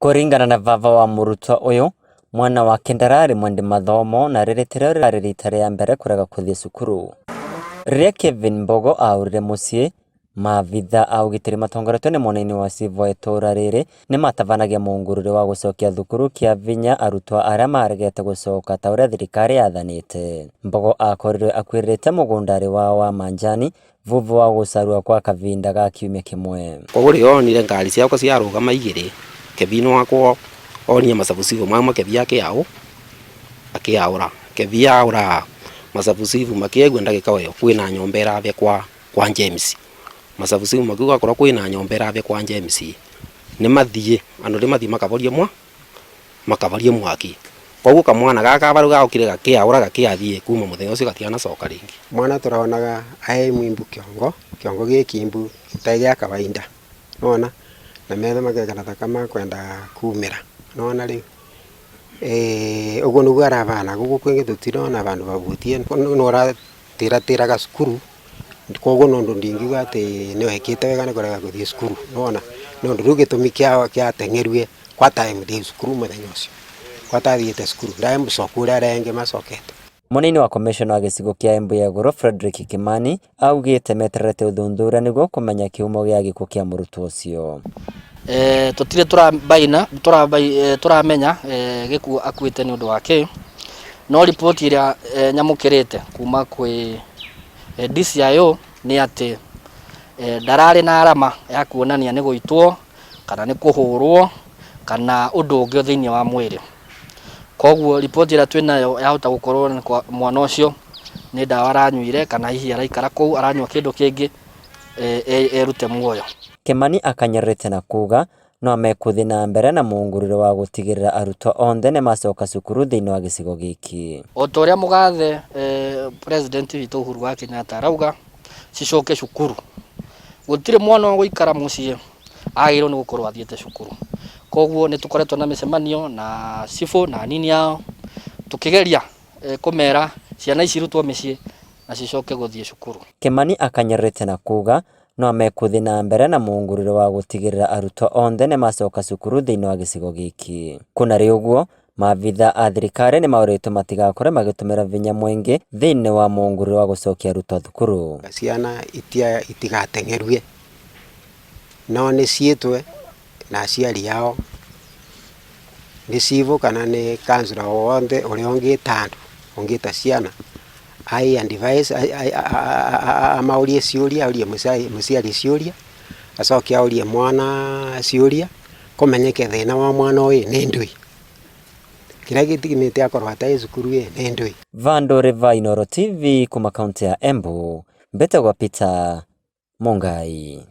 Kuringana na baba wa murutwa uyu, mwana wake ndarari mwende mathomo na riritiro rirari rita ria mbere kurega kuthii cukuru. Riria Kevin Mbogo aurire mucii, maabitha a ugitiri matongoretio ni munini wa civu wa itura riri ni matabanagia mungururi wa gucokia thukuru kia vinya arutwa aria maregete gucoka ta uria thirikari yathanite. Mbogo akorirwe akuiririte mugundari wao wa Manjani vuvu wa gucarua kwa kavinda ga kiumia kimwe. Koguo rionire ngari ciakwa ciarugama igiri, Kevin wakwa onia masabusigo mamwe Kevin akiaura Kevin aura masabusigo makiegwa ndagika wayo kwina nyomba iravya kwa James. Masabusigo makiuga korwo kwina nyomba iravya kwa James ni mathie andu ri mathie makavarie mwaki. Koguo kamwana gaka baru gaukire gakiaura gakiathie kuma muthenya ucio gatiana coka ringi. Mwana turaonaga ai mwimbu kiongo gikimbu taiga kawaida nona na metho magekana thakama kwenda kumira nona ri ugo nugu arabana gugu kwingi tutirona bandu babutie nora tira ga cukuru koguo nondu ndingiuga ati ni wekite wega ni kurega kuthie cukuru nona nondu rugitumi kia tengerwe kwa time di cukuru muthenya ucio kwa tathiite cukuru ndae mucoku uria renge macokete. Munini wa commission wa gicigo kia Embu ya Iguru Frederick Kimani augite meterete uthundura niguo kumenya kiumo gia gikuo kia murutwo ucio. Tutire turamenya gikuo akuite ni undu wake no report iria nyamukirite kuma kwi DCIO ni ati ndarari na arama ya kuonania ni guitwo kana ni kuhurwo kana undu ungi thiini wa mwiri. Koguo report ira twinayo yahota gukorwo mwana ucio ni ndawa aranyuire kana hihi araikara kou aranywa kindu kingi erute muoyo. Kimani akanyerete na kuga no mekuthi na mbere na munguriro wa gutigirira arutwa onthe ne macoka cukuru thiini wa gicigo giki. Otoria mugathe president witu Uhuru wa Kenyatta arauga cicoke cukuru. Gutire mwana wa guikara mucii agirwo ni gukorwo athiete cukuru. Koguo ni tukoretwo na micemanio na cifo na nini yao tukigeria kumera ciana icirutwo micii na cicoke guthie cukuru. Kimani akanyerete na kuga no mekuthi na mbere na munguriro wa gutigirira arutwa onthe ne macoka cukuru thiini wa gicigo giki. Kuna ri uguo maabitha a thirikari ni mauritwo matigakore magitumira vinya mwingi thiini wa munguriro wa gucokia arutwa thukuru. Ciana itigatengerwe no ni ciitwe na aciari yao ni civu kana ni councillor wothe uria ungita ciana ai advice amaurie ciuria aurie muciari ciuria acokia aurie mwana ciuria kumenyeke thina wa mwana uyu ni ndui kira gitigimite akorwo atai cukuru ni ndui. Vandore Vainoro TV kuma kaunti ya Embu, Mbete kwa Peter Mongai.